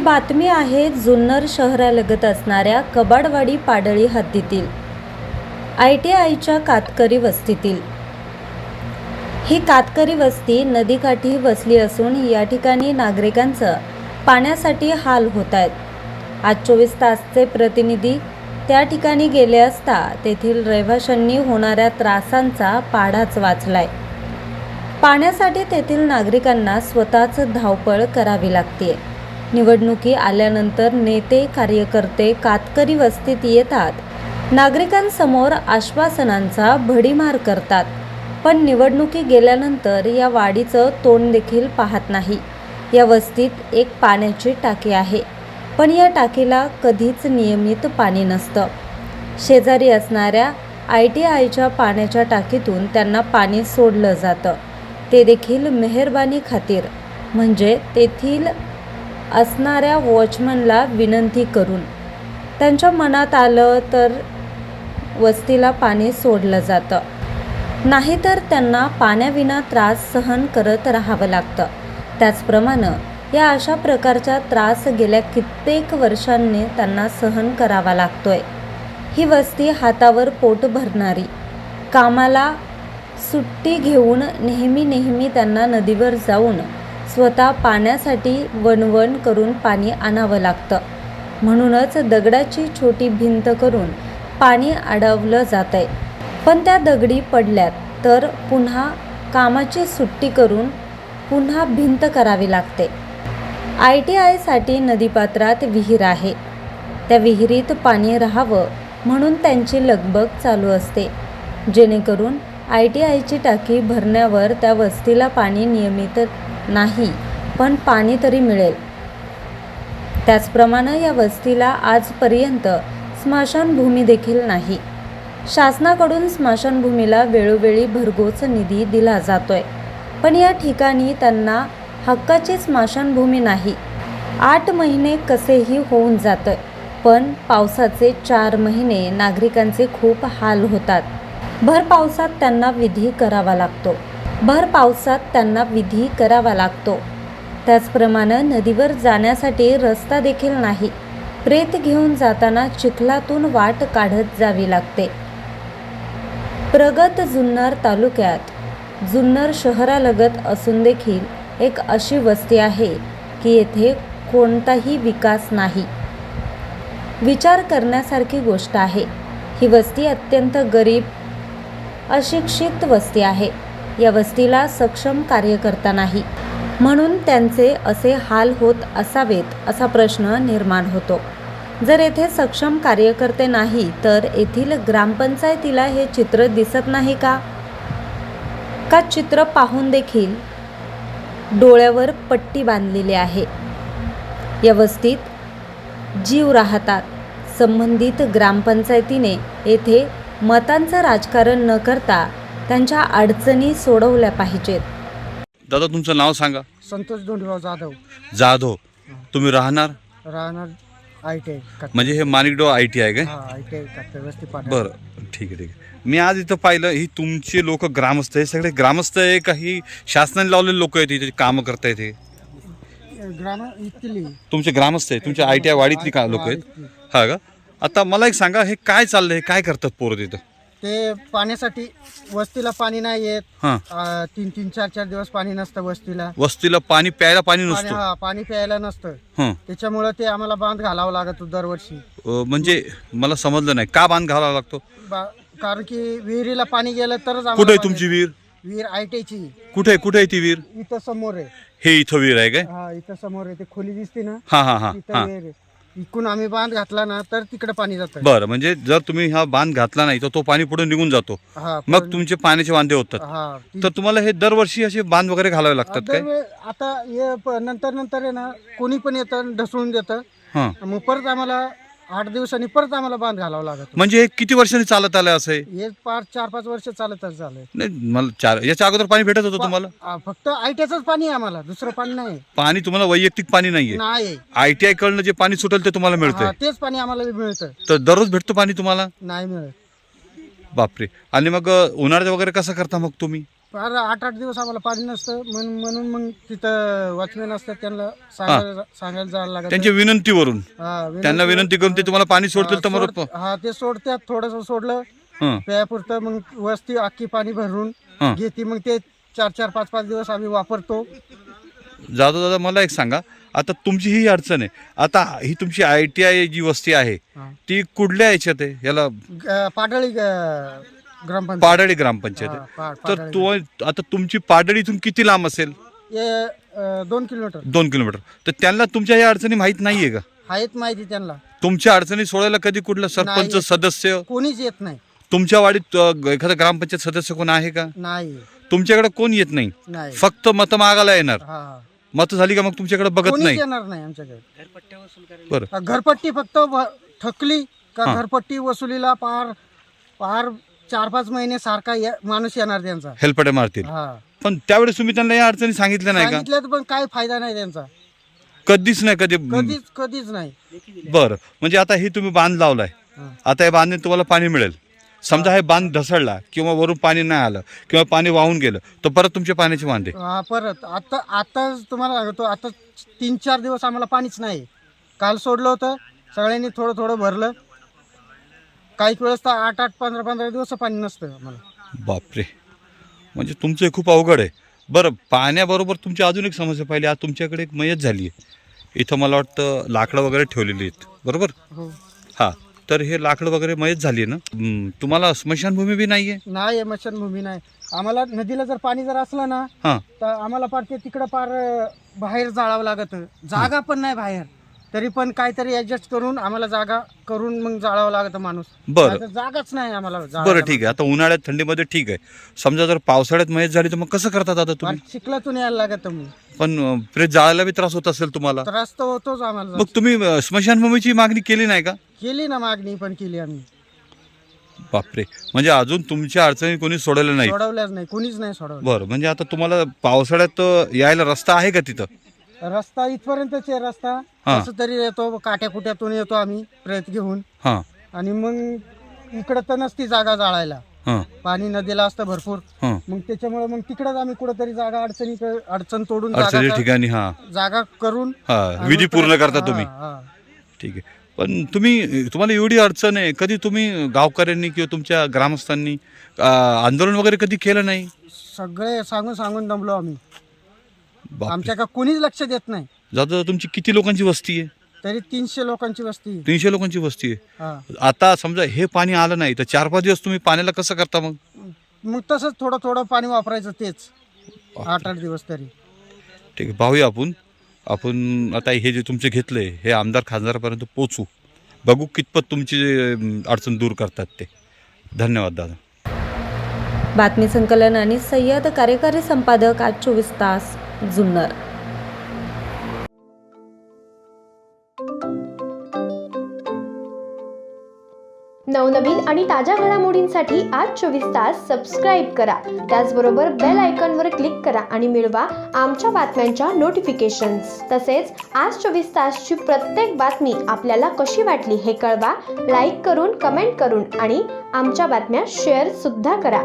बातमी आहे जुन्नर शहरालगत असणाऱ्या कबाडवाडी पाडळी हद्दीतील ITIच्या कातकरी वस्तीतील। ही कातकरी वस्ती नदीकाठी वसली असून या ठिकाणी नागरिकांचं पाण्यासाठी हाल होत आहेत। आज 24 तासचे प्रतिनिधी त्या ठिकाणी गेले असता तेथील रहिवाशांनी होणाऱ्या त्रासांचा पाढाच वाचलाय। पाण्यासाठी तेथील नागरिकांना स्वतःच धावपळ करावी लागते। निवडणुकी आल्यानंतर नेते कार्यकर्ते कातकरी वस्तीत येतात, नागरिकांसमोर आश्वासनांचा भडीमार करतात, पण निवडणुकी गेल्यानंतर या वाडीचं तोंड देखील पाहत नाही। या वस्तीत एक पाण्याची टाकी आहे, पण या टाकीला कधीच नियमित पाणी नसतं। शेजारी असणाऱ्या ITIच्या पाण्याच्या टाकीतून त्यांना पाणी सोडलं जातं, ते देखील मेहरबानी खातीर, म्हणजे तेथील असणाऱ्या वॉचमनला विनंती करून। त्यांच्या मनात आलं तर वस्तीला पाणी सोडलं जातं, नाहीतर त्यांना पाण्याविना त्रास सहन करत राहावं लागतं। त्याचप्रमाणे या अशा प्रकारचा त्रास गेल्या कित्येक वर्षांनी त्यांना सहन करावा लागतोय। ही वस्ती हातावर पोट भरणारी, कामाला सुट्टी घेऊन नेहमी त्यांना नदीवर जाऊन स्वतः पाण्यासाठी वणवण करून पाणी आणावं लागतं। म्हणूनच दगडाची छोटी भिंत करून पाणी अडवलं जातंय, पण त्या दगडी पडल्यात तर पुन्हा कामाची सुट्टी करून पुन्हा भिंत करावी लागते। ITIसाठी नदीपात्रात विहीर आहे, त्या विहिरीत पाणी राहावं म्हणून त्यांची लगबग चालू असते, जेणेकरून ITIची टाकी भरण्यावर त्या वस्तीला पाणी नियमित नाही, पण पाणी तरी मिळेल। त्याचप्रमाणे या वस्तीला आजपर्यंत स्मशानभूमी देखील नाही। शासनाकडून स्मशानभूमीला वेळोवेळी भरघोस निधी दिला जातोय, पण या ठिकाणी त्यांना हक्काची स्मशानभूमी नाही। 8 महिने कसेही होऊन जातंय, पण पावसाचे 4 महिने नागरिकांचे खूप हाल होतात। भर पावसात त्यांना विधी करावा लागतो। त्याचप्रमाणे नदीवर जाण्यासाठी रस्ता देखील नाही। प्रेत घेऊन जाताना चिखलातून वाट काढत जावी लागते। प्रगत जुन्नर तालुक्यात जुन्नर शहरालगत असून देखील एक अशी वस्ती आहे की येथे कोणताही विकास नाही। विचार करण्यासारखी गोष्ट आहे। ही वस्ती अत्यंत गरीब, अशिक्षित वस्ती आहे। या वस्तीला सक्षम कार्यकर्ता नाही, म्हणून त्यांचे असे हाल होत असावेत असा प्रश्न निर्माण होतो। जर येथे सक्षम कार्यकर्ते नाही तर येथील ग्रामपंचायतीला हे चित्र दिसत नाही का? चित्र पाहून देखील डोळ्यावर पट्टी बांधलेली आहे। या वस्तीत जीव राहतात। संबंधित ग्रामपंचायतीने येथे मतांचं राजकारण न करता त्यांच्या अडचणी सोडवल्या पाहिजेत। दादा तुमचं नाव सांगा। संतोष दोंडीराव जाधव। तुम्ही राहणार ITI म्हणजे हे माणिकडो ITI काय? ITI कातकरी वस्ती पाडळ। बरं, ठीक आहे। मी आज इथं पाहिलं, ही तुमचे लोक ग्रामस्थ आहे, सगळे ग्रामस्थ आहे का ही शासनाने लावलेले लोक आहेत इथे कामं करतायत? हे तुमचे ग्रामस्थ आहे, तुमच्या ITI वाडीतली का लोक आहेत? हा का? आता मला एक सांगा, हे काय चाललंय, काय करतात पोरं तिथं? ते पाण्यासाठी वस्तीला पाणी नाही येत। हां, 3-3, 4-4 दिवस पाणी नसतं वस्तीला पाणी प्यायला पाणी नसतं? पाणी प्यायला नसतं। हं, त्याच्यामुळे ते आम्हाला बांध घालावा लागतो दरवर्षी। म्हणजे मला समजलं नाही, का बांध घालावा लागतो? कारण की विहिरीला पाणी गेलं तरच कुठे आहे तुमची विहीर? विहीर ITIची कुठे आहे ती विहीर? इथं समोर आहे। हे इथं विहीर आहे काय? हा, इथं समोर आहे, ते खोली दिसते ना, हा हा हा तिथं विहीर आहे। इकडून आम्ही बांध घातला ना तर तिकडे पाणी जातं। बरं, म्हणजे जर तुम्ही हा बांध घातला नाही तर तो पाणी पुढे निघून जातो, मग तुमचे पाण्याचे वांदे होतात। तर तुम्हाला हे दरवर्षी असे बांध वगैरे घालावे लागतात काय? आता हे नंतर आहे ना, कोणी पण येतं ढसळून देतं। हां, मग परत आम्हाला 8 दिवसांनी परत आम्हाला बांध घालावा लागतो। म्हणजे हे किती वर्षांनी चालत आलं असं आहे? हे 4-5 वर्ष चालतच झालंय। नाही, मला याच्या अगोदर पाणी भेटत होतं तुम्हाला? फक्त ITIचंच पाणी आहे आम्हाला, दुसरं पाणी नाही। पाणी तुम्हाला वैयक्तिक पाणी नाहीये? नाही, ITI कडनं जे पाणी सुटेल ते तुम्हाला मिळतंय? तेच पाणी आम्हाला मिळतं। तर दररोज भेटतो पाणी तुम्हाला? नाही मिळत। बापरे। आणि मग उन्हाळ्यात वगैरे कसं करता मग तुम्ही? फार 8-8 दिवस आम्हाला पाणी नसतं म्हणून मग तिथं वॉचमॅन असतात त्यांना सांगायला जायला लागत. त्यांच्या विनंतीवरून हा, त्यांना विनंती करून ते तुम्हाला पाणी सोडतील तर मग हा ते सोडतात. थोडंसं सोडलं हं, प्यापुरतं, मग वस्ती अख्खी पाणी भरून हं. घेते. मग ते 4-4, 5-5 दिवस आम्ही वापरतो. जाधव दादा मला एक सांगा, आता तुमची ही अडचण आहे, आता ही तुमची ITI जी वस्ती आहे हा. ती कुठल्या याच्यात आहे? याला पाडळी ग्रामपंचायत. पाडळी ग्रामपंचायत आहे. हा, तर पाडळी. आता तुमची पाडळी इथून किती लांब असेल? 2 किलोमीटर 2 किलोमीटर. तर त्यांना तुमच्या या अडचणी माहीत नाहीये का? आहेत माहिती त्यांना. तुमच्या अडचणी सोडायला कधी कुठला सरपंच नाही. सदस्य कोणीच येत नाही. तुमच्या वाडीत एखादा ग्रामपंचायत सदस्य कोण आहे का? नाही तुमच्याकडे कोण येत नाही, नाही. फक्त मत मागायला येणार. हा, मत झाली का मग तुमच्याकडे बघत कोणीच नाही. येणार नाही आमच्याकडे. बरं, घरपट्टी फक्त थकली का हा. घरपट्टी वसुलीला पार 4-5 महिने सारखा माणूस येणार त्यांचा. हेलपटे मारतील. हा, पण त्यावेळेस तुम्ही त्यांना या अडचणी सांगितल्या नाही का? सांगितलं तर पण काय फायदा नाही त्यांचा. कधीच नाही कधी. कधीच नाही. बरं, म्हणजे आता हे तुम्ही बांध लावलाय, हा. आता या बांधने तुम्हाला पाणी मिळेल. समजा हे बांध ढसळला किंवा वरून पाणी नाही आलं किंवा पाणी वाहून गेलं तर परत तुमचे पाण्याचे वांदे. हा, परत आता तुम्हाला सांगतो, आता 3-4 दिवस आम्हाला पाणीच नाही. काल सोडलं होतं सगळ्यांनी, थोडं भरलं. काही वेळेस तर 8-8, 15-15 दिवस पाणी नसतं आम्हाला. बापरे, म्हणजे तुमचं खूप अवघड आहे. बरं, पाण्याबरोबर तुमची अजून एक समस्या पाहिली. आज तुमच्याकडे एक मयत झाली आहे. इथं मला वाटतं लाकडं वगैरे ठेवलेली आहेत, बरोबर? हो. हां, तर हे लाकडं वगैरे मयत झाली आहे ना, तुम्हाला स्मशानभूमी बी नाही आहे? नाही, मच्छनभूमी नाही आम्हाला. नदीला जर पाणी जर असलं ना हां, तर आम्हाला पार ते तिकडं पार बाहेर जाळावं लागत. जागा पण नाही बाहेर, तरी पण काहीतरी ऍडजस्ट करून आम्हाला जागा करून मग जाळावं लागतं माणूस. बरं. नाहीतर जागाच नाही आम्हाला बरं, जाळायला. ठीक आहे. आता उन्हाळ्यात थंडीमध्ये ठीक आहे. समजा जर पावसाळ्यात मयत झाली तर मग कसं करतात आता पार तुम्ही? चिखलातून यायला लागत. मग पण प्रेत जाळायला बी त्रास होत असेल तुम्हाला. त्रास तर होतोच आम्हाला. मग तुम्ही स्मशानभूमीची मागणी केली नाही का? केली ना, मागणी पण केली आम्ही. बापरे, म्हणजे अजून तुमच्या अडचणी कोणी सोडवल्या नाही. सोडवल्याच नाही, कुणीच नाही सोडवलं. बरं, म्हणजे आता तुम्हाला पावसाळ्यात यायला रस्ता आहे का तिथं? रस्ता इथपर्यंतच आहे रस्ता. हा. कसं तरी येतो, काट्याकुट्यातून येतो आम्ही प्रयत्न घेऊन. हां आणि मग इकडं तर नसती जागा जाळायला. हां पाणी नदीला असतं भरपूर. हां, मग त्याच्यामुळे मग तिकडच आम्ही कुठेतरी जागा अडचण तोडून अडचणी ठिकाणी. हां जागा करून हां, विधी पूर्ण करता तुम्ही. हा, हा. ठीक आहे. पण तुम्हाला एवढी अडचण आहे, कधी तुम्ही गावकऱ्यांनी किंवा तुमच्या ग्रामस्थांनी आंदोलन वगैरे कधी केलं नाही? सगळे सांगून दमलो आम्ही. बापरे. आमच्या का कोणीच लक्ष देत नाही. जाता तुमची किती लोकांची वस्ती आहे? तरी 300 लोकांची वस्ती आहे. 300 लोकांची वस्ती आहे. हा. आता समजा हे पाणी आलं नाही तर 4-5 दिवस तुम्ही पाण्याला कसं करता मग? मग तसंच थोडं पाणी वापरायचं, तेच 8-8 दिवस तरी. ठीक आहे, पाहूया आपण आता हे जे तुमचे घेतलंय हे आमदार खासदारापर्यंत पोचू, बघू कितपत तुमची अडचण दूर करतात ते. धन्यवाद दादा. बातमी संकलन आणि सय्यद, कार्यकारी संपादक, आज 24 तास, जुन्नर. नवनवीन आणि ताज्या घडामोडींसाठी आज 24 तास सबस्क्राईब करा. त्याचबरोबर बेल आयकॉनवर क्लिक करा आणि मिळवा आमच्या बातम्यांच्या नोटिफिकेशन्स. तसेच आज 24 तासची प्रत्येक बातमी आपल्याला कशी वाटली हे कळवा. लाईक करून, कमेंट करून आणि आमच्या बातम्या शेअर सुद्धा करा.